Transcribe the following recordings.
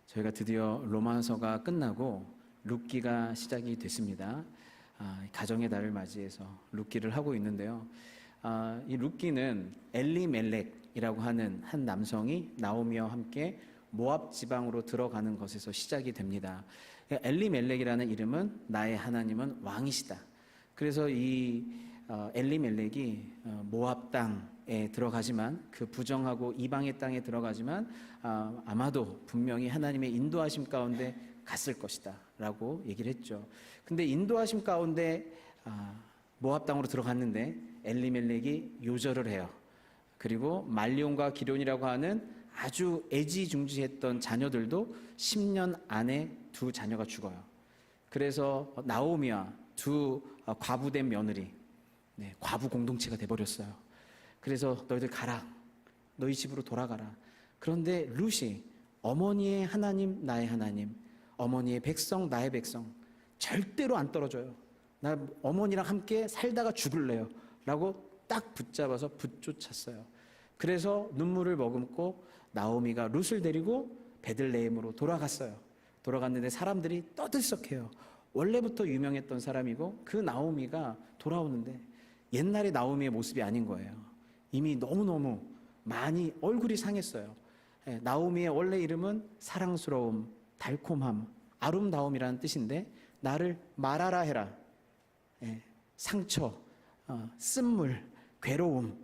저희가 드디어 로마서가 끝나고 룻기가 시작이 됐습니다. 가정의 달을 맞이해서 룻기를 하고 있는데요. 이 룻기는 엘리멜렉이라고 하는 한 남성이 나오미와 함께 모압 지방으로 들어가는 것에서 시작이 됩니다. 엘리멜렉이라는 이름은 나의 하나님은 왕이시다. 그래서 이 엘리멜렉이 모압 땅에 들어가지만, 그 부정하고 이방의 땅에 들어가지만 아마도 분명히 하나님의 인도하심 가운데 갔을 것이다 라고 얘기를 했죠. 근데 인도하심 가운데 모압 땅으로 들어갔는데 엘리멜렉이 요절을 해요. 그리고 말리온과 기럯이라고 하는 아주 애지중지했던 자녀들도 10년 안에 두 자녀가 죽어요. 그래서 나오미와 두 과부된 며느리, 과부 공동체가 돼버렸어요. 그래서 너희들 가라, 너희 집으로 돌아가라. 그런데 룻이 어머니의 하나님 나의 하나님, 어머니의 백성 나의 백성, 절대로 안 떨어져요. 나 어머니랑 함께 살다가 죽을래요 라고 딱 붙잡아서 붙쫓았어요. 그래서 눈물을 머금고 나오미가 룻을 데리고 베들레헴으로 돌아갔어요. 돌아갔는데 사람들이 떠들썩해요. 원래부터 유명했던 사람이고 그 나오미가 돌아오는데 옛날의 나오미의 모습이 아닌 거예요. 이미 너무너무 많이 얼굴이 상했어요. 나오미의 원래 이름은 사랑스러움, 달콤함, 아름다움이라는 뜻인데 나를 말하라 해라. 상처, 쓴물, 괴로움,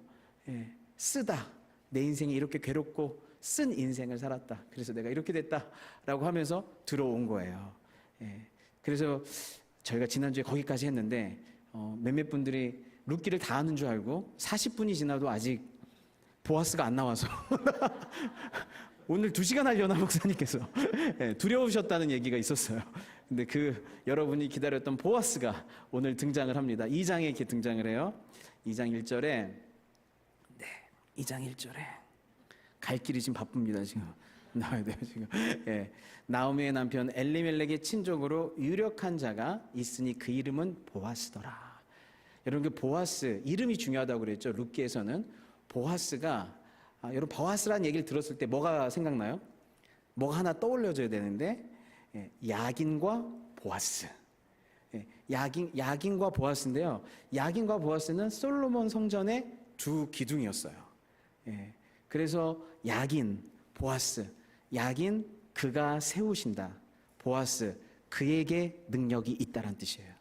쓰다. 내 인생이 이렇게 괴롭고 쓴 인생을 살았다. 그래서 내가 이렇게 됐다라고 하면서 들어온 거예요. 그래서 저희가 지난주에 거기까지 했는데 몇몇 분들이 룻기를 다 하는 줄 알고 40분이 지나도 아직 보아스가 안 나와서 오늘 2시간 하려나 목사님께서 두려우셨다는 얘기가 있었어요. 근데 여러분이 기다렸던 보아스가 오늘 등장을 합니다. 2장에 이렇게 등장을 해요. 2장 1절에 2장 1절에 갈 길이 지금 바쁩니다. 지금 나와야 돼요 지금. 나오미의 남편 엘리멜렉의 친족으로 유력한 자가 있으니 그 이름은 보아스더라. 여러분, 그 보아스 이름이 중요하다고 그랬죠. 룻기에서는 보아스가 여러분, 보아스라는 얘기를 들었을 때 뭐가 생각나요? 뭐가 하나 떠올려져야 되는데 야긴과 보아스. 야긴과 보아스인데요. 야긴과 보아스는 솔로몬 성전의 두 기둥이었어요. 그래서 야긴, 보아스. 야긴, 그가 세우신다. 보아스, 그에게 능력이 있다란 뜻이에요.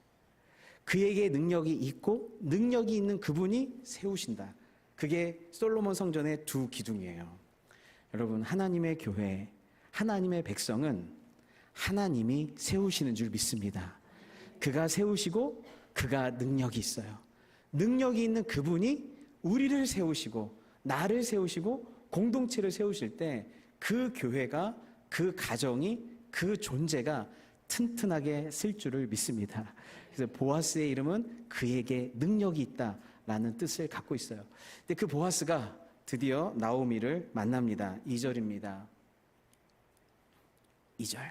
그에게 능력이 있고 능력이 있는 그분이 세우신다. 그게 솔로몬 성전의 두 기둥이에요. 여러분, 하나님의 교회, 하나님의 백성은 하나님이 세우시는 줄 믿습니다. 그가 세우시고 그가 능력이 있어요. 능력이 있는 그분이 우리를 세우시고 나를 세우시고 공동체를 세우실 때 그 교회가, 그 가정이, 그 존재가 튼튼하게 쓸 줄을 믿습니다. 그래서 보아스의 이름은 그에게 능력이 있다라는 뜻을 갖고 있어요. 근데 그 보아스가 드디어 나오미를 만납니다. 2절입니다. 2절.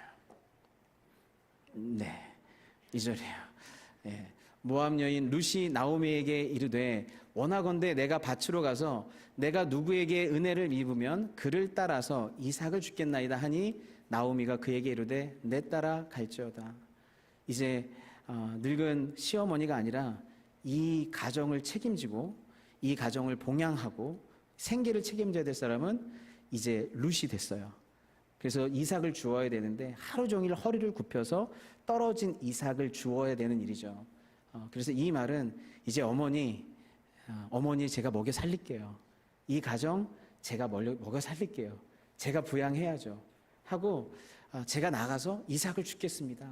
2절이에요. 모압 여인 룻이 나오미에게 이르되 원하건대 내가 밭으로 가서 내가 누구에게 은혜를 입으면 그를 따라서 이삭을 주겠나이다 하니 나오미가 그에게 이르되 내 따라 갈지어다. 이제 늙은 시어머니가 아니라 이 가정을 책임지고 이 가정을 봉양하고 생계를 책임져야 될 사람은 이제 룻이 됐어요. 그래서 이삭을 주어야 되는데 하루 종일 허리를 굽혀서 떨어진 이삭을 주어야 되는 일이죠. 그래서 이 말은 이제 어머니 제가 먹여 살릴게요. 이 가정 제가 먹여 살릴게요. 제가 부양해야죠 하고 제가 나가서 이삭을 죽겠습니다.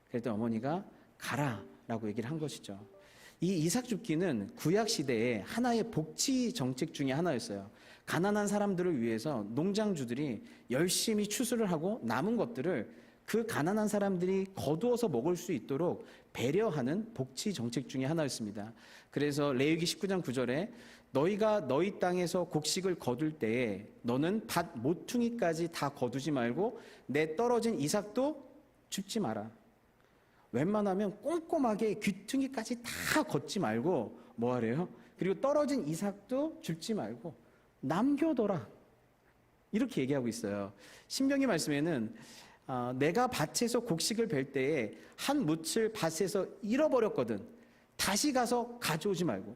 그랬더니 어머니가 가라라고 얘기를 한 것이죠. 이 이삭 줍기는 구약 시대에 하나의 복지 정책 중에 하나였어요. 가난한 사람들을 위해서 농장주들이 열심히 추수를 하고 남은 것들을 그 가난한 사람들이 거두어서 먹을 수 있도록 배려하는 복지 정책 중에 하나였습니다. 그래서 레위기 19장 9절에 너희가 너희 땅에서 곡식을 거둘 때에 너는 밭 모퉁이까지 다 거두지 말고 내 떨어진 이삭도 줍지 마라. 웬만하면 꼼꼼하게 귀퉁이까지 다 걷지 말고 뭐 하래요? 그리고 떨어진 이삭도 줍지 말고 남겨둬라. 이렇게 얘기하고 있어요. 신명기 말씀에는 내가 밭에서 곡식을 벨 때에 한 뭇을 밭에서 잃어버렸거든. 다시 가서 가져오지 말고.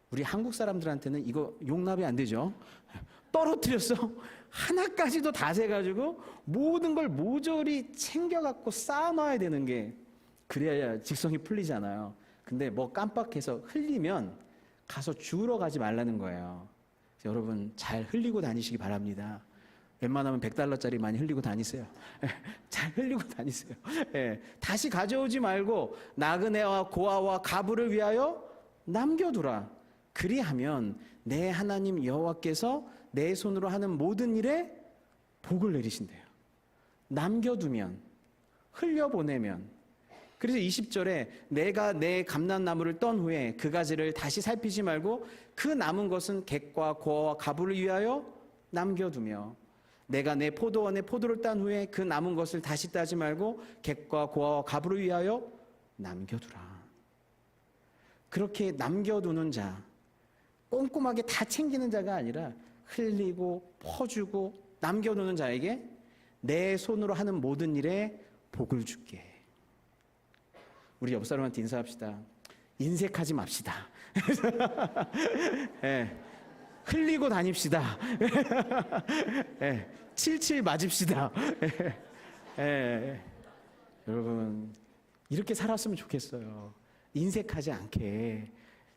우리 한국 사람들한테는 이거 용납이 안 되죠. 떨어뜨렸어. 하나까지도 다 세가지고 모든 걸 모조리 챙겨갖고 쌓아놔야 되는 게 그래야 직성이 풀리잖아요. 근데 뭐 깜빡해서 흘리면 가서 주우러 가지 말라는 거예요. 여러분 잘 흘리고 다니시기 바랍니다. 웬만하면 $100짜리 많이 흘리고 다니세요. 잘 흘리고 다니세요. 다시 가져오지 말고 나그네와 고아와 가부를 위하여 남겨두라. 그리하면 내 하나님 여호와께서 내 손으로 하는 모든 일에 복을 내리신대요. 남겨두면, 흘려보내면. 그래서 20절에 내가 내 감람나무를 떤 후에 그 가지를 다시 살피지 말고 그 남은 것은 객과 고아와 가부를 위하여 남겨두며 내가 내 포도원에 포도를 딴 후에 그 남은 것을 다시 따지 말고 객과 고아와 가부를 위하여 남겨두라. 그렇게 남겨두는 자, 꼼꼼하게 다 챙기는 자가 아니라 흘리고 퍼주고 남겨두는 자에게 내 손으로 하는 모든 일에 복을 줄게. 우리 옆 사람한테 인사합시다. 인색하지 맙시다. 흘리고 다닙시다. 칠칠 맞읍시다. 여러분 이렇게 살았으면 좋겠어요. 인색하지 않게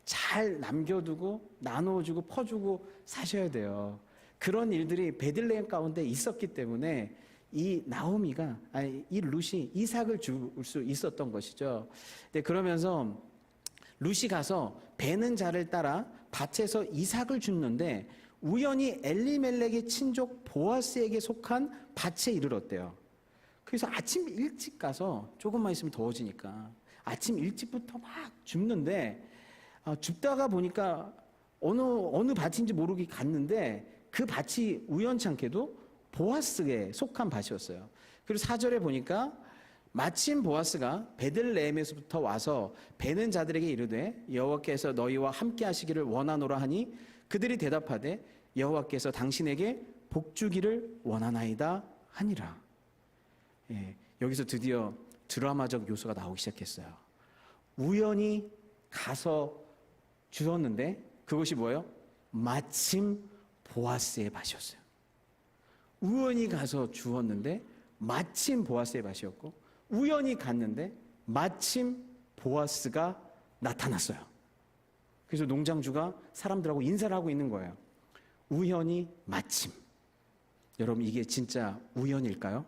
잘 남겨두고 나눠주고 퍼주고 사셔야 돼요. 그런 일들이 베들레헴 가운데 있었기 때문에 이 나오미가 이 룻이 이삭을 줄 수 있었던 것이죠. 근데 그러면서 룻이 가서 베는 자를 따라 밭에서 이삭을 줍는데 우연히 엘리멜렉의 친족 보아스에게 속한 밭에 이르렀대요. 그래서 아침 일찍 가서 조금만 있으면 더워지니까 아침 일찍부터 막 줍는데 줍다가 보니까 어느 밭인지 모르게 갔는데 그 밭이 우연찮게도 보아스에 속한 밭이었어요. 그리고 4절에 보니까 마침 보아스가 베들레헴에서부터 와서 베는 자들에게 이르되 여호와께서 너희와 함께 하시기를 원하노라 하니 그들이 대답하되 여호와께서 당신에게 복 주기를 원하나이다 하니라. 여기서 드디어 드라마적 요소가 나오기 시작했어요. 우연히 가서 주었는데 그것이 뭐예요? 마침 보아스의 밭이었어요. 우연히 가서 주었는데 마침 보아스의 밭이었고 우연히 갔는데 마침 보아스가 나타났어요. 그래서 농장주가 사람들하고 인사를 하고 있는 거예요. 우연히 마침. 여러분 이게 진짜 우연일까요?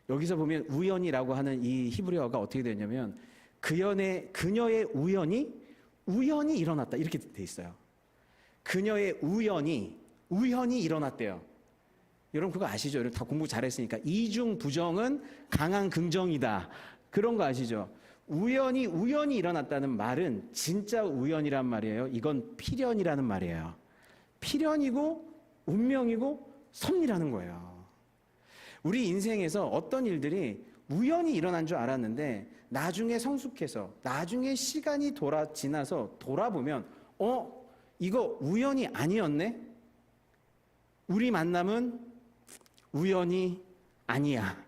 여기서 보면 우연이라고 하는 이 히브리어가 어떻게 되냐면 그녀의 우연이 일어났다 이렇게 돼 있어요. 그녀의 우연이 일어났대요. 여러분 그거 아시죠? 여러분 다 공부 잘했으니까 이중 부정은 강한 긍정이다. 그런 거 아시죠? 우연이 일어났다는 말은 진짜 우연이란 말이에요. 이건 필연이라는 말이에요. 필연이고 운명이고 섭리라는 거예요. 우리 인생에서 어떤 일들이 우연히 일어난 줄 알았는데 나중에 성숙해서 나중에 시간이 지나서 돌아보면 이거 우연이 아니었네? 우리 만남은 우연이 아니야.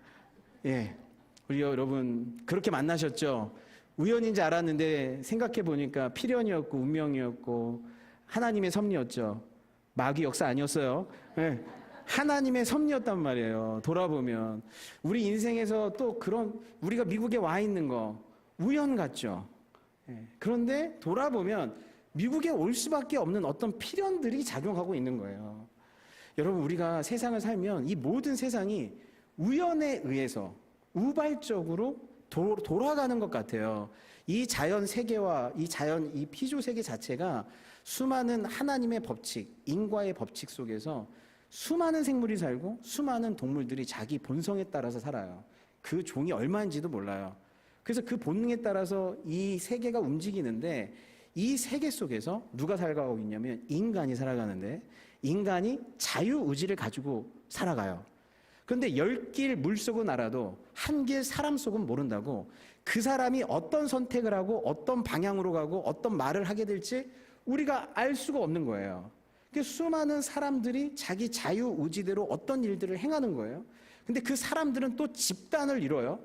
우리 여러분 그렇게 만나셨죠? 우연인지 알았는데 생각해 보니까 필연이었고 운명이었고 하나님의 섭리였죠. 마귀 역사 아니었어요. 하나님의 섭리였단 말이에요. 돌아보면 우리 인생에서 또 그런 우리가 미국에 와 있는 거 우연 같죠. 그런데 돌아보면 미국에 올 수밖에 없는 어떤 필연들이 작용하고 있는 거예요. 여러분 우리가 세상을 살면 이 모든 세상이 우연에 의해서 우발적으로 돌아가는 것 같아요. 이 자연 세계와 이 피조 세계 자체가 수많은 하나님의 법칙, 인과의 법칙 속에서 수많은 생물이 살고 수많은 동물들이 자기 본성에 따라서 살아요. 그 종이 얼마인지도 몰라요. 그래서 그 본능에 따라서 이 세계가 움직이는데 이 세계 속에서 누가 살아가고 있냐면 인간이 살아가는데 인간이 자유의지를 가지고 살아가요. 그런데 10길 물속은 알아도 한 길 사람 속은 모른다고 그 사람이 어떤 선택을 하고 어떤 방향으로 가고 어떤 말을 하게 될지 우리가 알 수가 없는 거예요. 수많은 사람들이 자기 자유의지대로 어떤 일들을 행하는 거예요. 근데 그 사람들은 또 집단을 이뤄요.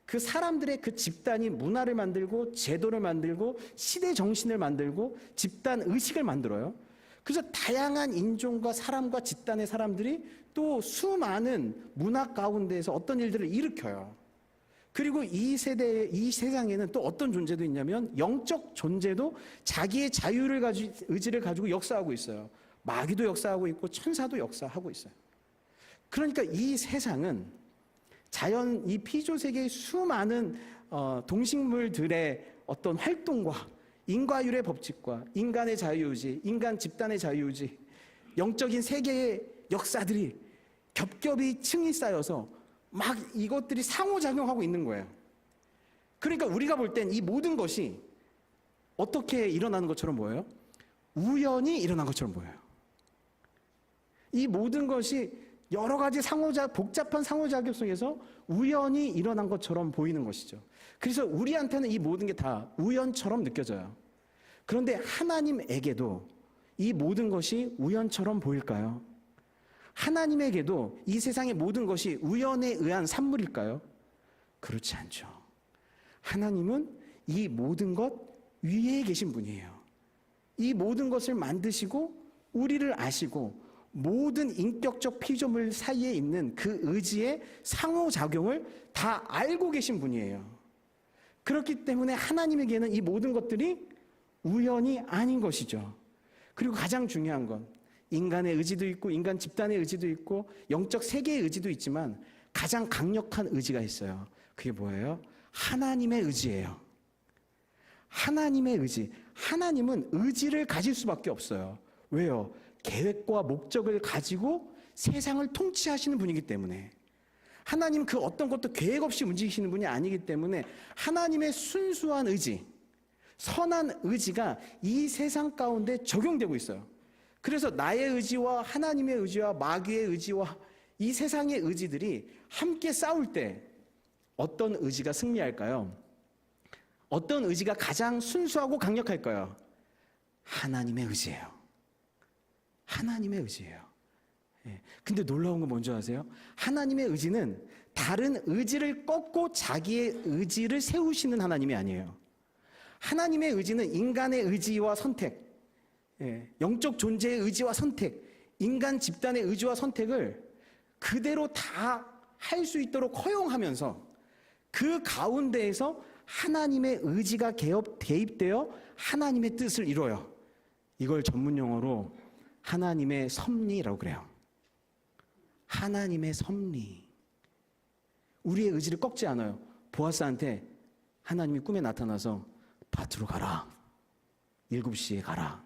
그 사람들의 그 집단이 문화를 만들고 제도를 만들고 시대 정신을 만들고 집단 의식을 만들어요. 그래서 다양한 인종과 사람과 집단의 사람들이 또 수많은 문화 가운데에서 어떤 일들을 일으켜요. 그리고 이 세상에는 또 어떤 존재도 있냐면 영적 존재도 자기의 의지를 가지고 역사하고 있어요. 마귀도 역사하고 있고 천사도 역사하고 있어요. 그러니까 이 세상은 자연, 이 피조세계의 수많은 동식물들의 어떤 활동과 인과율의 법칙과 인간의 자유의지, 인간 집단의 자유의지, 영적인 세계의 역사들이 겹겹이 층이 쌓여서 막 이것들이 상호작용하고 있는 거예요. 그러니까 우리가 볼 땐 이 모든 것이 어떻게 일어나는 것처럼 보여요? 우연히 일어난 것처럼 보여요. 이 모든 것이 여러 가지 복잡한 상호작용 속에서 우연히 일어난 것처럼 보이는 것이죠. 그래서 우리한테는 이 모든 게 다 우연처럼 느껴져요. 그런데 하나님에게도 이 모든 것이 우연처럼 보일까요? 하나님에게도 이 세상의 모든 것이 우연에 의한 산물일까요? 그렇지 않죠. 하나님은 이 모든 것 위에 계신 분이에요. 이 모든 것을 만드시고 우리를 아시고 모든 인격적 피조물 사이에 있는 그 의지의 상호작용을 다 알고 계신 분이에요. 그렇기 때문에 하나님에게는 이 모든 것들이 우연이 아닌 것이죠. 그리고 가장 중요한 건 인간의 의지도 있고 인간 집단의 의지도 있고 영적 세계의 의지도 있지만 가장 강력한 의지가 있어요. 그게 뭐예요? 하나님의 의지예요. 하나님의 의지. 하나님은 의지를 가질 수밖에 없어요. 왜요? 계획과 목적을 가지고 세상을 통치하시는 분이기 때문에. 하나님 그 어떤 것도 계획 없이 움직이시는 분이 아니기 때문에 하나님의 순수한 의지, 선한 의지가 이 세상 가운데 적용되고 있어요. 그래서 나의 의지와 하나님의 의지와 마귀의 의지와 이 세상의 의지들이 함께 싸울 때 어떤 의지가 승리할까요? 어떤 의지가 가장 순수하고 강력할까요? 하나님의 의지예요. 하나님의 의지예요. 근데 놀라운 건 뭔지 아세요? 하나님의 의지는 다른 의지를 꺾고 자기의 의지를 세우시는 하나님이 아니에요. 하나님의 의지는 인간의 의지와 선택, 영적 존재의 의지와 선택, 인간 집단의 의지와 선택을 그대로 다 할 수 있도록 허용하면서 그 가운데에서 하나님의 의지가 대입되어 하나님의 뜻을 이뤄요. 이걸 전문 용어로 하나님의 섭리라고 그래요. 하나님의 섭리. 우리의 의지를 꺾지 않아요. 보아스한테 하나님이 꿈에 나타나서 밭으로 가라. 7시에 가라.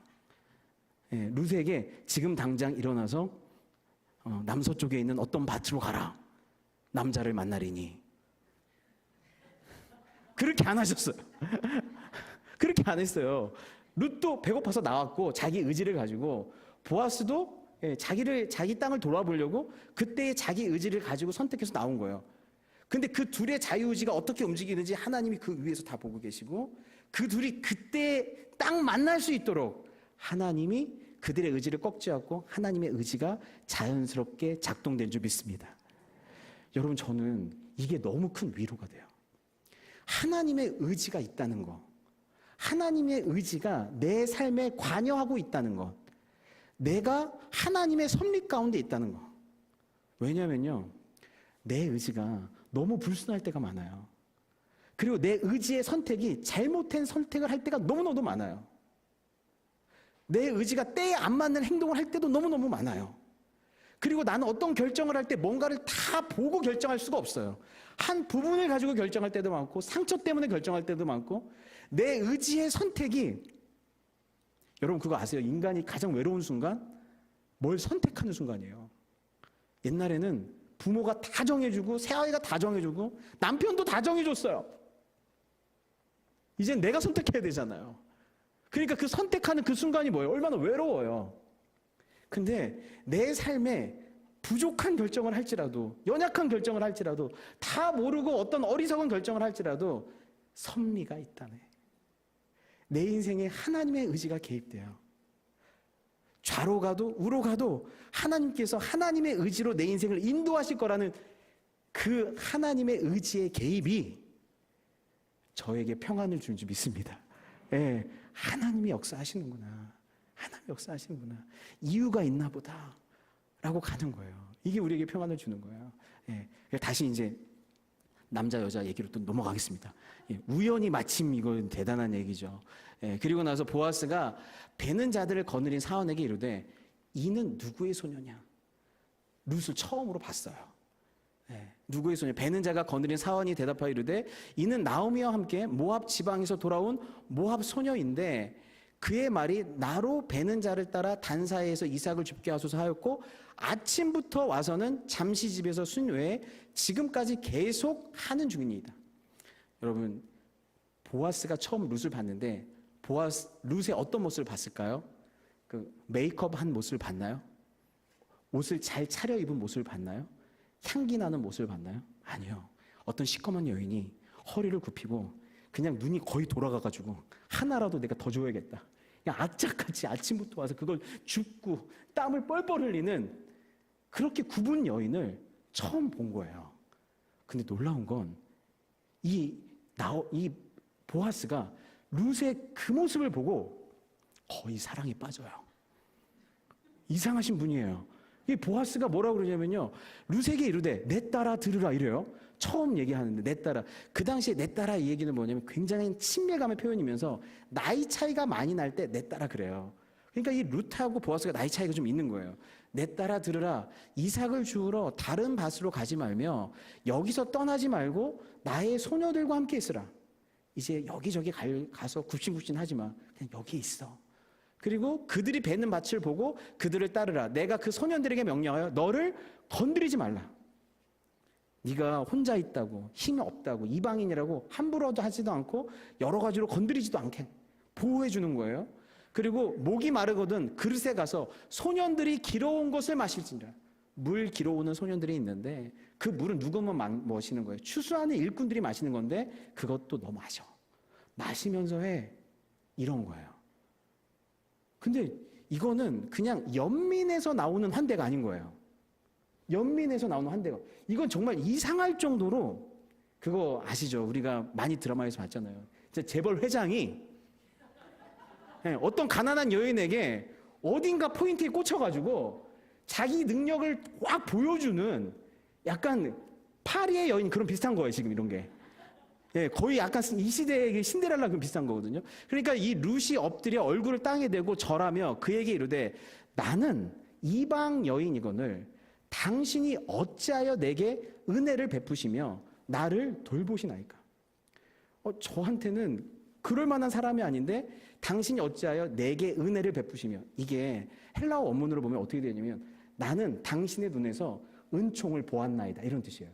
룻에게 지금 당장 일어나서 남서쪽에 있는 어떤 밭으로 가라. 남자를 만나리니. 그렇게 안 하셨어요. 그렇게 안 했어요. 룻도 배고파서 나왔고 자기 의지를 가지고, 보아스도 자기 땅을 돌아보려고 그때의 자기 의지를 가지고 선택해서 나온 거예요. 근데 그 둘의 자유의지가 어떻게 움직이는지 하나님이 그 위에서 다 보고 계시고, 그 둘이 그때 딱 만날 수 있도록 하나님이 그들의 의지를 꺾지 않고 하나님의 의지가 자연스럽게 작동된 줄 믿습니다. 여러분, 저는 이게 너무 큰 위로가 돼요. 하나님의 의지가 있다는 거, 하나님의 의지가 내 삶에 관여하고 있다는 것, 내가 하나님의 섭리 가운데 있다는 거. 왜냐면요, 내 의지가 너무 불순할 때가 많아요. 그리고 내 의지의 선택이 잘못된 선택을 할 때가 너무너무 많아요. 내 의지가 때에 안 맞는 행동을 할 때도 너무너무 많아요. 그리고 나는 어떤 결정을 할 때 뭔가를 다 보고 결정할 수가 없어요. 한 부분을 가지고 결정할 때도 많고, 상처 때문에 결정할 때도 많고, 내 의지의 선택이, 여러분 그거 아세요? 인간이 가장 외로운 순간? 뭘 선택하는 순간이에요. 옛날에는 부모가 다 정해주고, 새아이가 다 정해주고, 남편도 다 정해줬어요. 이젠 내가 선택해야 되잖아요. 그러니까 그 선택하는 그 순간이 뭐예요? 얼마나 외로워요. 근데 내 삶에 부족한 결정을 할지라도, 연약한 결정을 할지라도, 다 모르고 어떤 어리석은 결정을 할지라도 섭리가 있다네. 내 인생에 하나님의 의지가 개입돼요. 좌로 가도 우로 가도 하나님께서 하나님의 의지로 내 인생을 인도하실 거라는 그 하나님의 의지의 개입이 저에게 평안을 주는 줄 믿습니다. 예, 하나님이 역사하시는구나. 하나님이 역사하시는구나. 이유가 있나 보다. 라고 가는 거예요. 이게 우리에게 평안을 주는 거예요. 예, 다시 이제 남자 여자 얘기로 또 넘어가겠습니다. 예, 우연히 마침 이건 대단한 얘기죠. 예, 그리고 나서 보아스가 베는 자들을 거느린 사원에게 이르되 이는 누구의 소녀냐? 룻을 처음으로 봤어요. 예, 누구의 소녀? 베는 자가 거느린 사원이 대답하여 이르되 이는 나오미와 함께 모압 지방에서 돌아온 모압 소녀인데 그의 말이 나로 베는 자를 따라 단사에서 이삭을 줍게 하소서 하였고 아침부터 와서는 잠시 집에서 순 외에 지금까지 계속 하는 중입니다. 여러분, 보아스가 처음 룻을 봤는데 룻의 어떤 모습을 봤을까요? 그 메이크업 한 모습을 봤나요? 옷을 잘 차려입은 모습을 봤나요? 향기 나는 모습을 봤나요? 아니요. 어떤 시커먼 여인이 허리를 굽히고 그냥 눈이 거의 돌아가가지고 하나라도 내가 더 줘야겠다. 그냥 악착같이 아침부터 와서 그걸 줍고 땀을 뻘뻘 흘리는 그렇게 굽은 여인을 처음 본 거예요. 근데 놀라운 건 이 보아스가 룻의 그 모습을 보고 거의 사랑에 빠져요. 이상하신 분이에요. 이 보아스가 뭐라고 그러냐면요. 룻에게 이르되 내 딸아 들으라 이래요. 처음 얘기하는데 내 딸아. 그 당시에 내 딸아 이 얘기는 뭐냐면 굉장히 친밀감의 표현이면서 나이 차이가 많이 날 때 내 딸아 그래요. 그러니까 이 룻하고 보아스가 나이 차이가 좀 있는 거예요. 내 딸아 들으라 이삭을 주우러 다른 밭으로 가지 말며 여기서 떠나지 말고 나의 소녀들과 함께 있으라. 이제 여기저기 가서 굽신굽신 하지 마. 그냥 여기 있어. 그리고 그들이 베는 밭을 보고 그들을 따르라. 내가 그 소년들에게 명령하여 너를 건드리지 말라. 네가 혼자 있다고 힘이 없다고 이방인이라고 함부로도 하지도 않고 여러 가지로 건드리지도 않게 보호해 주는 거예요. 그리고 목이 마르거든 그릇에 가서 소년들이 길어온 것을 마실지니라. 물 길어오는 소년들이 있는데 그 물은 누구만 마시는 거예요? 추수하는 일꾼들이 마시는 건데 그것도 너 마셔. 마시면서 해. 이런 거예요. 근데 이거는 그냥 연민에서 나오는 환대가 아닌 거예요. 연민에서 나오는 환대가. 이건 정말 이상할 정도로 그거 아시죠? 우리가 많이 드라마에서 봤잖아요. 재벌 회장이 어떤 가난한 여인에게 어딘가 포인트에 꽂혀가지고 자기 능력을 확 보여주는 약간 파리의 여인 그런 비슷한 거예요. 지금 이런 게. 예, 거의 약간 이 시대의 신데렐라 그 비슷한 거거든요. 그러니까 이 룻이 엎드려 얼굴을 땅에 대고 절하며 그에게 이르되 나는 이방 여인이거늘 당신이 어찌하여 내게 은혜를 베푸시며 나를 돌보시나이까. 저한테는 그럴 만한 사람이 아닌데 당신이 어찌하여 내게 은혜를 베푸시며. 이게 헬라어 원문으로 보면 어떻게 되냐면 나는 당신의 눈에서 은총을 보았나이다 이런 뜻이에요.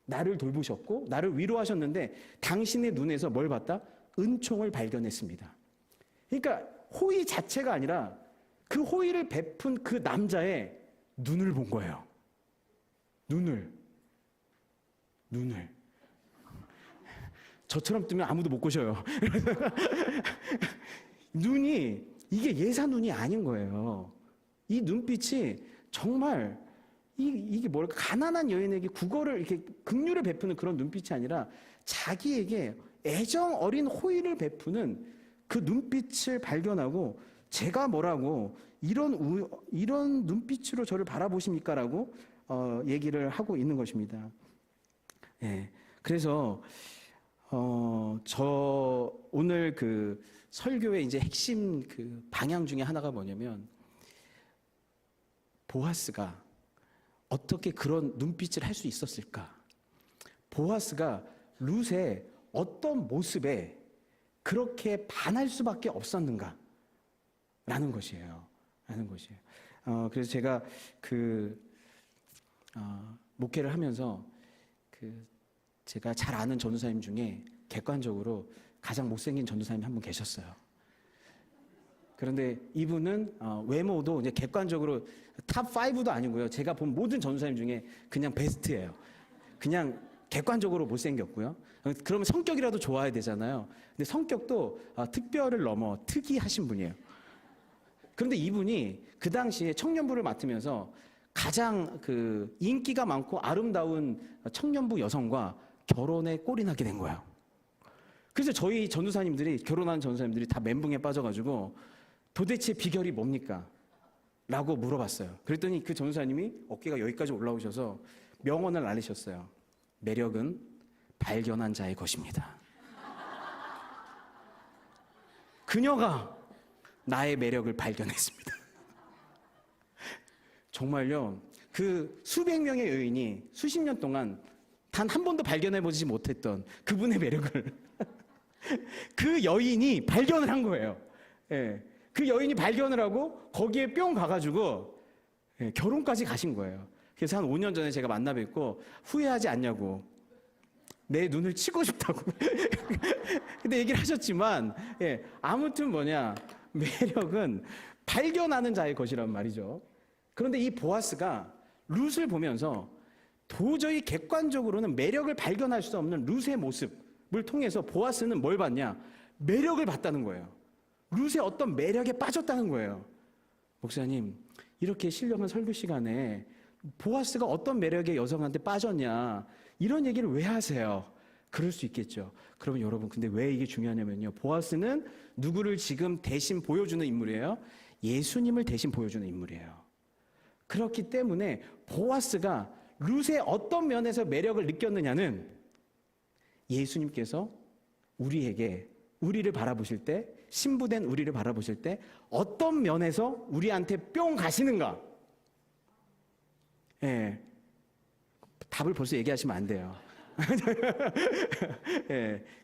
나를 돌보셨고 나를 위로하셨는데 당신의 눈에서 뭘 봤다? 은총을 발견했습니다. 그러니까 호의 자체가 아니라 그 호의를 베푼 그 남자의 눈을 본 거예요. 눈을. 저처럼 뜨면 아무도 못 꼬셔요. 눈이 이게 예사 눈이 아닌 거예요. 이 눈빛이 정말 이게 뭘까? 가난한 여인에게 국어를 이렇게 긍휼을 베푸는 그런 눈빛이 아니라 자기에게 애정 어린 호의를 베푸는 그 눈빛을 발견하고 제가 뭐라고 이런 눈빛으로 저를 바라보십니까라고 얘기를 하고 있는 것입니다. 예. 그래서 저 오늘 그 설교의 이제 핵심 그 방향 중에 하나가 뭐냐면 보아스가 어떻게 그런 눈빛을 할 수 있었을까? 보아스가 룻의 어떤 모습에 그렇게 반할 수밖에 없었는가? 라는 것이에요. 그래서 제가 목회를 하면서 제가 잘 아는 전도사님 중에 객관적으로 가장 못생긴 전도사님이 한 분 계셨어요. 그런데 이분은 외모도 이제 객관적으로 탑 5도 아니고요. 제가 본 모든 전도사님 중에 그냥 베스트예요. 그냥 객관적으로 못생겼고요. 그러면 성격이라도 좋아야 되잖아요. 근데 성격도 특별을 넘어 특이하신 분이에요. 그런데 이분이 그 당시에 청년부를 맡으면서 가장 그 인기가 많고 아름다운 청년부 여성과 결혼에 꼴이 나게 된 거예요. 그래서 저희 전도사님들이, 결혼한 전도사님들이 다 멘붕에 빠져가지고 도대체 비결이 뭡니까? 라고 물어봤어요. 그랬더니 그 전도사님이 어깨가 여기까지 올라오셔서 명언을 날리셨어요. 매력은 발견한 자의 것입니다. 그녀가 나의 매력을 발견했습니다. 정말요, 그 수백 명의 여인이 수십 년 동안 단 한 번도 발견해보지 못했던 그분의 매력을 그 여인이 발견을 한 거예요. 예, 그 여인이 발견을 하고 거기에 뿅 가가지고 결혼까지 가신 거예요. 그래서 한 5년 전에 제가 만나 뵙고 후회하지 않냐고, 내 눈을 치고 싶다고 근데 얘기를 하셨지만, 아무튼 매력은 발견하는 자의 것이란 말이죠. 그런데 이 보아스가 룻을 보면서 도저히 객관적으로는 매력을 발견할 수 없는 룻의 모습을 통해서 보아스는 뭘 봤냐? 매력을 봤다는 거예요. 룻의 어떤 매력에 빠졌다는 거예요. 목사님, 이렇게 신령한 설교 시간에 보아스가 어떤 매력의 여성한테 빠졌냐, 이런 얘기를 왜 하세요? 그럴 수 있겠죠. 그러면 여러분, 근데 왜 이게 중요하냐면요, 보아스는 누구를 지금 대신 보여주는 인물이에요? 예수님을 대신 보여주는 인물이에요. 그렇기 때문에 보아스가 룻의 어떤 면에서 매력을 느꼈느냐는 예수님께서 우리를 바라보실 때, 신부된 우리를 바라보실 때 어떤 면에서 우리한테 뿅 가시는가? 답을 벌써 얘기하시면 안 돼요.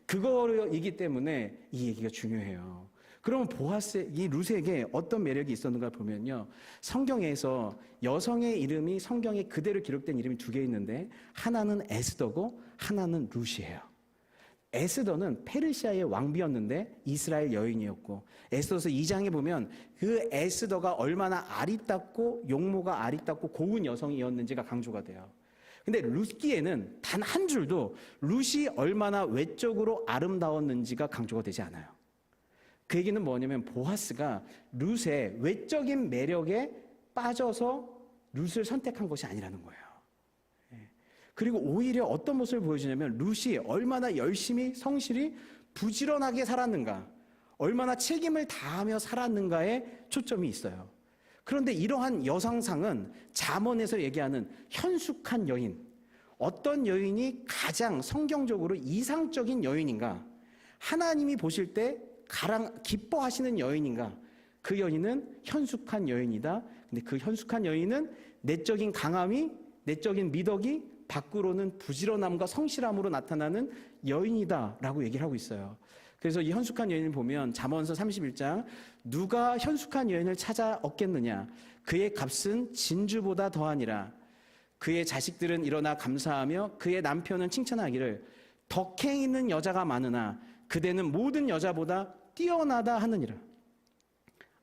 그거이기 때문에 이 얘기가 중요해요. 그러면 이 룻에게 어떤 매력이 있었는가 보면요, 성경에서 여성의 이름이 성경에 그대로 기록된 이름이 두 개 있는데, 하나는 에스더고 하나는 룻이에요. 에스더는 페르시아의 왕비였는데 이스라엘 여인이었고, 에스더서 2장에 보면 그 에스더가 얼마나 아리따고 용모가 아리따고 고운 여성이었는지가 강조가 돼요. 근데 룻기에는 단 한 줄도 룻이 얼마나 외적으로 아름다웠는지가 강조가 되지 않아요. 그 얘기는 뭐냐면 보아스가 룻의 외적인 매력에 빠져서 룻을 선택한 것이 아니라는 거예요. 그리고 오히려 어떤 모습을 보여주냐면 룻이 얼마나 열심히 성실히 부지런하게 살았는가, 얼마나 책임을 다하며 살았는가에 초점이 있어요. 그런데 이러한 여성상은 잠언에서 얘기하는 현숙한 여인, 어떤 여인이 가장 성경적으로 이상적인 여인인가, 하나님이 보실 때 가장 기뻐하시는 여인인가, 그 여인은 현숙한 여인이다. 근데 그 현숙한 여인은 내적인 강함이, 내적인 미덕이 밖으로는 부지런함과 성실함으로 나타나는 여인이다라고 얘기를 하고 있어요. 그래서 이 현숙한 여인을 보면 잠언서 31장, 누가 현숙한 여인을 찾아 얻겠느냐, 그의 값은 진주보다 더하니라. 그의 자식들은 일어나 감사하며 그의 남편은 칭찬하기를 덕행 있는 여자가 많으나 그대는 모든 여자보다 뛰어나다 하느니라.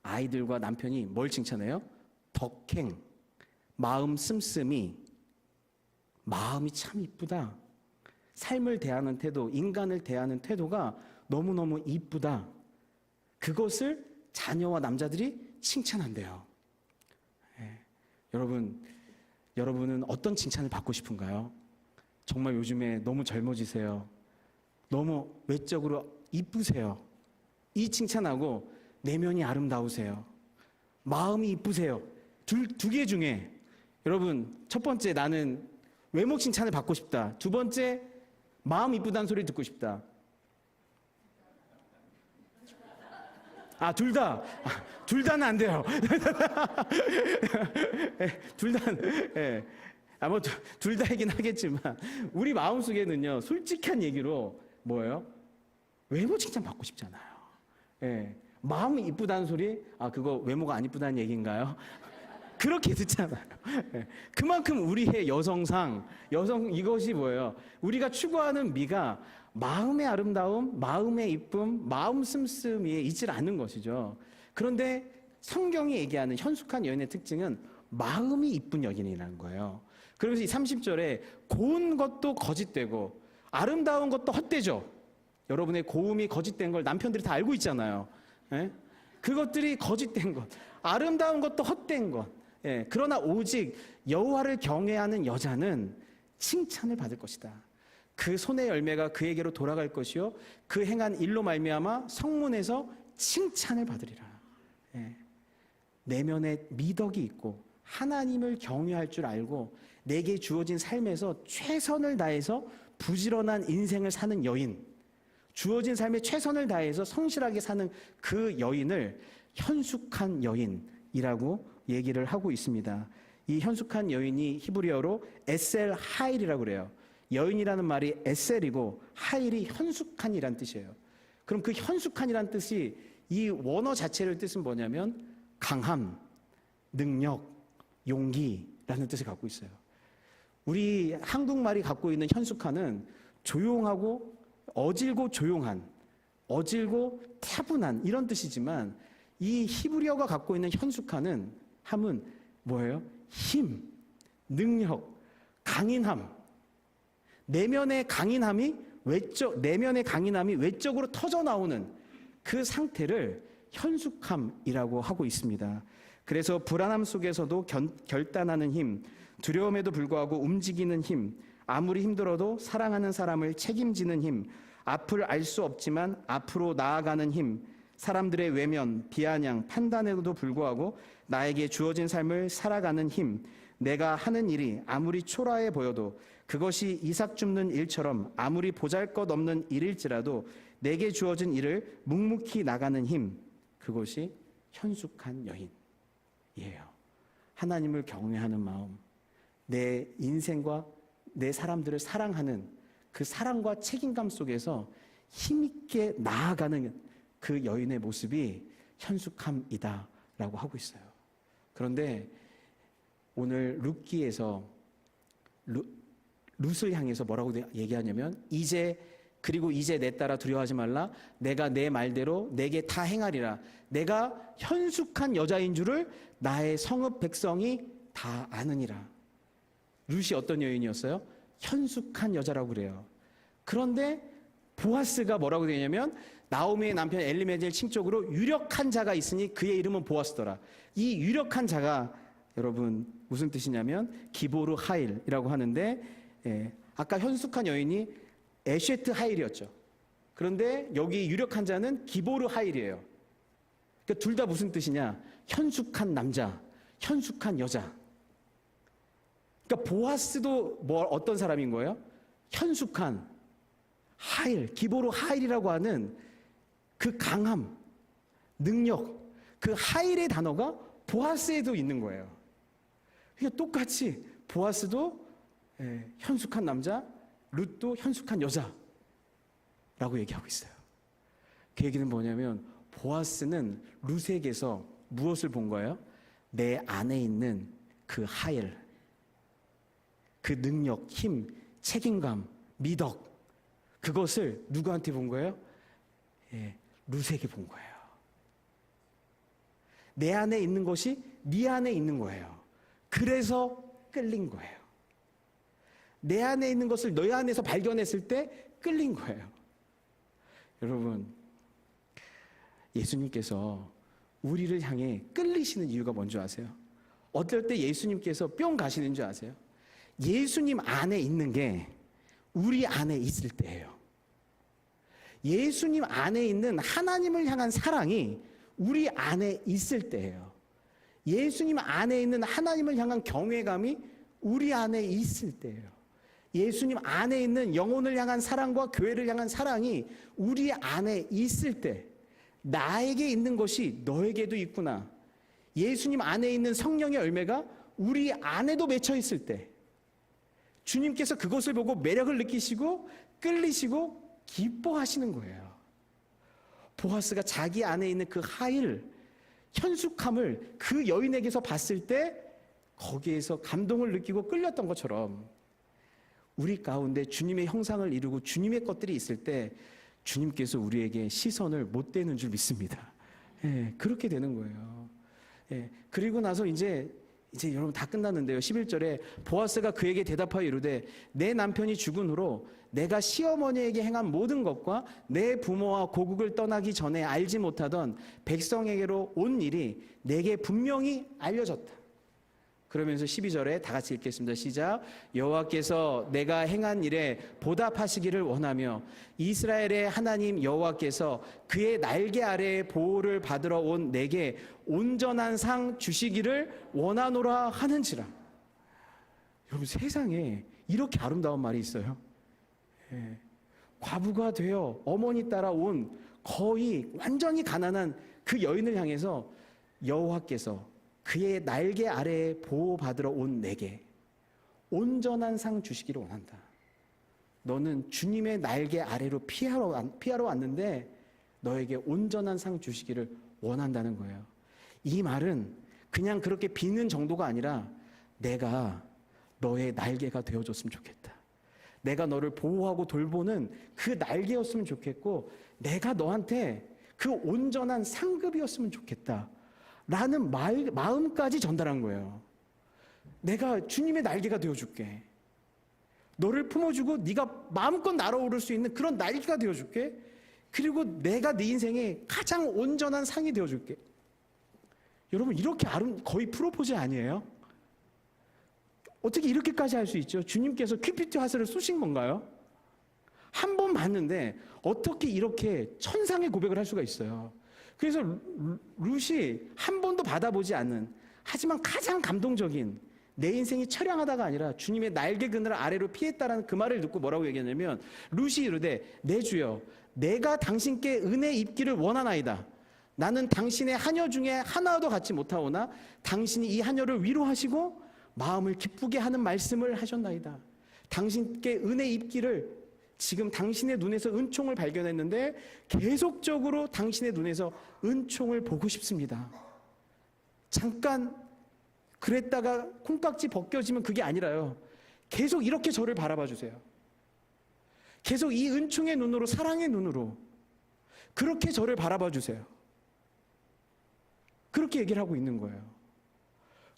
아이들과 남편이 뭘 칭찬해요? 덕행, 마음 씀씀이, 마음이 참 이쁘다. 삶을 대하는 태도, 인간을 대하는 태도가 너무너무 이쁘다. 그것을 자녀와 남자들이 칭찬한대요. 여러분은 어떤 칭찬을 받고 싶은가요? 정말 요즘에 너무 젊어지세요. 너무 외적으로 이쁘세요. 이 칭찬하고 내면이 아름다우세요. 마음이 이쁘세요. 두 개 중에 여러분, 첫 번째, 나는 외모 칭찬을 받고 싶다. 두 번째, 마음 이쁘다는 소리 듣고 싶다. 둘 다. 둘 다는 안 돼요. 둘 다는, 둘 다이긴 하겠지만, 우리 마음속에는요, 솔직한 얘기로 뭐예요? 외모 칭찬 받고 싶잖아요. 마음이 이쁘다는 소리, 그거 외모가 안 이쁘다는 얘기인가요? 그렇게 듣잖아요. 그만큼 우리의 이것이 뭐예요? 우리가 추구하는 미가 마음의 아름다움, 마음의 이쁨, 마음 씀씀이에 있질 않는 것이죠. 그런데 성경이 얘기하는 현숙한 여인의 특징은 마음이 이쁜 여인이라는 거예요. 그러면서 이 30절에 고운 것도 거짓되고 아름다운 것도 헛되죠. 여러분의 고움이 거짓된 걸 남편들이 다 알고 있잖아요. 그것들이 거짓된 것, 아름다운 것도 헛된 것. 예, 그러나 오직 여호와를 경외하는 여자는 칭찬을 받을 것이다. 그 손의 열매가 그에게로 돌아갈 것이요 그 행한 일로 말미암아 성문에서 칭찬을 받으리라. 예, 내면에 미덕이 있고 하나님을 경외할 줄 알고 내게 주어진 삶에서 최선을 다해서 부지런한 인생을 사는 여인, 주어진 삶에 최선을 다해서 성실하게 사는 그 여인을 현숙한 여인이라고 얘기를 하고 있습니다. 이 현숙한 여인이 히브리어로 에셀 하일이라고 그래요. 여인이라는 말이 에셀이고 하일이 현숙한이란 뜻이에요. 그럼 그 현숙한이란 뜻이 이 원어 자체를 뜻은 뭐냐면 강함, 능력, 용기라는 뜻을 갖고 있어요. 우리 한국말이 갖고 있는 현숙한은 조용하고 어질고 조용한, 어질고 타분한 이런 뜻이지만 이 히브리어가 갖고 있는 현숙한은 함은 뭐예요? 힘, 능력, 강인함. 내면의 강인함이 외적으로 터져 나오는 그 상태를 현숙함이라고 하고 있습니다. 그래서 불안함 속에서도 결단하는 힘, 두려움에도 불구하고 움직이는 힘, 아무리 힘들어도 사랑하는 사람을 책임지는 힘, 앞을 알 수 없지만 앞으로 나아가는 힘, 사람들의 외면, 비아냥, 판단에도 불구하고 나에게 주어진 삶을 살아가는 힘, 내가 하는 일이 아무리 초라해 보여도 그것이 이삭 줍는 일처럼 아무리 보잘것없는 일일지라도 내게 주어진 일을 묵묵히 나가는 힘, 그것이 현숙한 여인이에요. 하나님을 경외하는 마음, 내 인생과 내 사람들을 사랑하는 그 사랑과 책임감 속에서 힘있게 나아가는 그 여인의 모습이 현숙함이다라고 하고 있어요. 그런데 오늘 룻기에서 룻을 향해서 뭐라고 얘기하냐면 이제 내 따라 두려워하지 말라. 내가 내 말대로 내게 다 행하리라. 내가 현숙한 여자인 줄을 나의 성읍 백성이 다 아느니라. 룻이 어떤 여인이었어요? 현숙한 여자라고 그래요. 그런데 보아스가 뭐라고 되냐면 나오미의 남편 엘리멜렉 칭적으로 유력한 자가 있으니 그의 이름은 보아스더라. 이 유력한 자가 여러분 무슨 뜻이냐면 기보르 하일이라고 하는데 아까 현숙한 여인이 에쉐트 하일이었죠. 그런데 여기 유력한 자는 기보르 하일이에요. 그러니까 둘 다 무슨 뜻이냐? 현숙한 남자, 현숙한 여자. 그러니까 보아스도 어떤 사람인 거예요? 현숙한 하일, 기보르 하일이라고 하는 그 강함, 능력, 그 하일의 단어가 보아스에도 있는 거예요. 그러니까 똑같이 보아스도 현숙한 남자, 룻도 현숙한 여자라고 얘기하고 있어요. 그 얘기는 뭐냐면 보아스는 룻에게서 무엇을 본 거예요? 내 안에 있는 그 하일, 그 능력, 힘, 책임감, 미덕, 그것을 누구한테 본 거예요? 룻에게 본 거예요. 내 안에 있는 것이 네 안에 있는 거예요. 그래서 끌린 거예요. 내 안에 있는 것을 너희 안에서 발견했을 때 끌린 거예요. 여러분, 예수님께서 우리를 향해 끌리시는 이유가 뭔지 아세요? 어떨 때 예수님께서 뿅 가시는 줄 아세요? 예수님 안에 있는 게 우리 안에 있을 때예요. 예수님 안에 있는 하나님을 향한 사랑이 우리 안에 있을 때예요. 예수님 안에 있는 하나님을 향한 경외감이 우리 안에 있을 때예요. 예수님 안에 있는 영혼을 향한 사랑과 교회를 향한 사랑이 우리 안에 있을 때 나에게 있는 것이 너에게도 있구나. 예수님 안에 있는 성령의 열매가 우리 안에도 맺혀 있을 때 주님께서 그것을 보고 매력을 느끼시고 끌리시고 기뻐하시는 거예요. 보아스가 자기 안에 있는 그 하일, 현숙함을 그 여인에게서 봤을 때 거기에서 감동을 느끼고 끌렸던 것처럼 우리 가운데 주님의 형상을 이루고 주님의 것들이 있을 때 주님께서 우리에게 시선을 못 대는 줄 믿습니다. 그렇게 되는 거예요. 그리고 나서 이제 이제 여러분 다 끝났는데요. 11절에 보아스가 그에게 대답하여 이르되 내 남편이 죽은 후로 내가 시어머니에게 행한 모든 것과 내 부모와 고국을 떠나기 전에 알지 못하던 백성에게로 온 일이 내게 분명히 알려졌다. 그러면서 12절에 다 같이 읽겠습니다. 시작. 여호와께서 내가 행한 일에 보답하시기를 원하며 이스라엘의 하나님 여호와께서 그의 날개 아래에 보호를 받으러 온 내게 온전한 상 주시기를 원하노라 하는지라. 여러분 세상에 이렇게 아름다운 말이 있어요. 예. 과부가 되어 어머니 따라 온 거의 완전히 가난한 그 여인을 향해서 여호와께서 그의 날개 아래에 보호받으러 온 내게 온전한 상 주시기를 원한다. 너는 주님의 날개 아래로 피하러 왔는데 너에게 온전한 상 주시기를 원한다는 거예요. 이 말은 그냥 그렇게 비는 정도가 아니라 내가 너의 날개가 되어줬으면 좋겠다. 내가 너를 보호하고 돌보는 그 날개였으면 좋겠고 내가 너한테 그 온전한 상급이었으면 좋겠다. 라는 마음까지 전달한 거예요. 내가 주님의 날개가 되어줄게. 너를 품어주고 네가 마음껏 날아오를 수 있는 그런 날개가 되어줄게. 그리고 내가 네 인생의 가장 온전한 상이 되어줄게. 여러분 이렇게 거의 프로포즈 아니에요? 어떻게 이렇게까지 할 수 있죠? 주님께서 큐피트 화살을 쏘신 건가요? 한 번 봤는데 어떻게 이렇게 천상의 고백을 할 수가 있어요? 그래서 룻이 한 번도 받아보지 않는 하지만 가장 감동적인 내 인생이 처량하다가 아니라 주님의 날개 그늘 아래로 피했다라는 그 말을 듣고 뭐라고 얘기하냐면 룻이 이르되 내 주여 내가 당신께 은혜 입기를 원하나이다. 나는 당신의 하녀 중에 하나도 갖지 못하오나 당신이 이 하녀를 위로하시고 마음을 기쁘게 하는 말씀을 하셨나이다. 당신께 은혜 입기를 지금 당신의 눈에서 은총을 발견했는데 계속적으로 당신의 눈에서 은총을 보고 싶습니다. 잠깐 그랬다가 콩깍지 벗겨지면 그게 아니라요. 계속 이렇게 저를 바라봐 주세요. 계속 이 은총의 눈으로 사랑의 눈으로 그렇게 저를 바라봐 주세요. 그렇게 얘기를 하고 있는 거예요.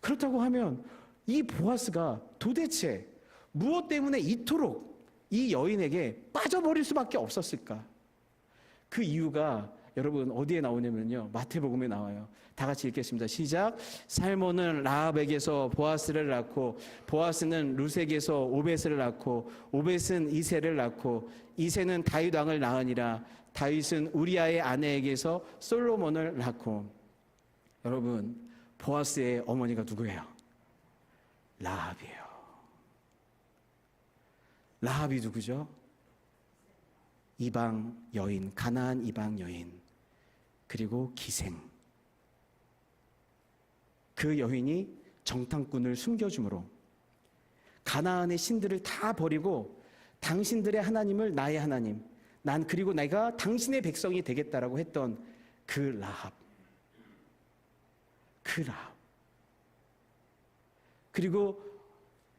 그렇다고 하면 이 보아스가 도대체 무엇 때문에 이토록 이 여인에게 빠져버릴 수밖에 없었을까? 그 이유가 여러분 어디에 나오냐면요. 마태복음에 나와요. 다 같이 읽겠습니다. 시작. 살몬은 라합에게서 보아스를 낳고 보아스는 룻에게서 오벳을 낳고 오벳은 이새를 낳고 이새는 다윗 왕을 낳으니라. 다윗은 우리아의 아내에게서 솔로몬을 낳고. 여러분 보아스의 어머니가 누구예요? 라합이에요. 라합이 누구죠? 이방 여인, 가나안 이방 여인, 그리고 기생. 그 여인이 정탐꾼을 숨겨줌으로 가나안의 신들을 다 버리고 당신들의 하나님을 나의 하나님, 그리고 내가 당신의 백성이 되겠다라고 했던 그 라합. 그리고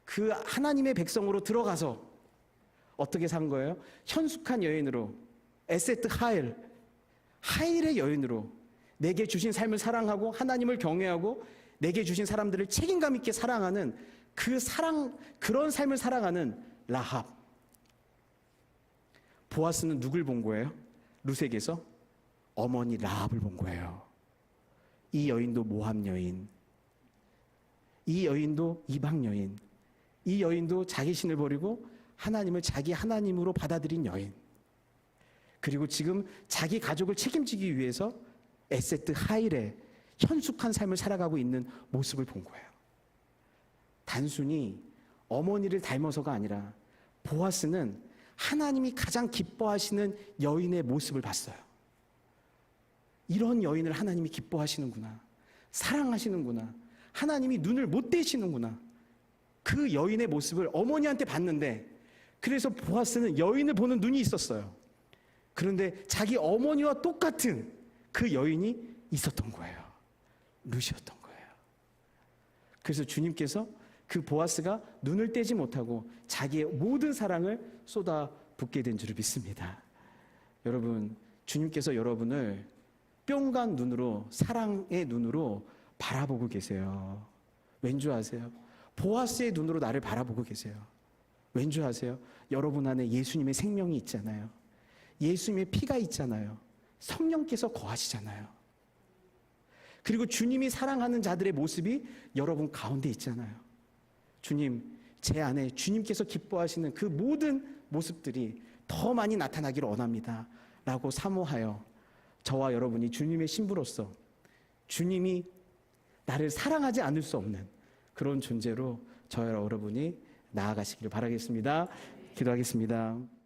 그 하나님의 백성으로 들어가서 어떻게 산 거예요? 현숙한 여인으로, 에세트 하일의 여인으로 내게 주신 삶을 사랑하고 하나님을 경외하고 내게 주신 사람들을 책임감 있게 사랑하는 그런 삶을 살아가는 라합. 보아스는 누굴 본 거예요? 룻에게서 어머니 라합을 본 거예요. 이 여인도 모함 여인, 이 여인도 이방 여인, 이 여인도 자기 신을 버리고 하나님을 자기 하나님으로 받아들인 여인. 그리고 지금 자기 가족을 책임지기 위해서 에세트 하일의 현숙한 삶을 살아가고 있는 모습을 본 거예요. 단순히 어머니를 닮아서가 아니라 보아스는 하나님이 가장 기뻐하시는 여인의 모습을 봤어요. 이런 여인을 하나님이 기뻐하시는구나, 사랑하시는구나, 하나님이 눈을 못 떼시는구나. 그 여인의 모습을 어머니한테 봤는데, 그래서 보아스는 여인을 보는 눈이 있었어요. 그런데 자기 어머니와 똑같은 그 여인이 있었던 거예요. 룻이었던 거예요. 그래서 주님께서 그 보아스가 눈을 떼지 못하고 자기의 모든 사랑을 쏟아붓게 된 줄을 믿습니다. 여러분, 주님께서 여러분을 뿅간 눈으로, 사랑의 눈으로 바라보고 계세요. 왠지 아세요? 보아스의 눈으로 나를 바라보고 계세요. 왠지 아세요? 여러분 안에 예수님의 생명이 있잖아요. 예수님의 피가 있잖아요. 성령께서 거하시잖아요. 그리고 주님이 사랑하는 자들의 모습이 여러분 가운데 있잖아요. 주님, 제 안에 주님께서 기뻐하시는 그 모든 모습들이 더 많이 나타나기를 원합니다. 라고 사모하여 저와 여러분이 주님의 신부로서 주님이 나를 사랑하지 않을 수 없는 그런 존재로 저와 여러분이 나아가시기를 바라겠습니다. 기도하겠습니다.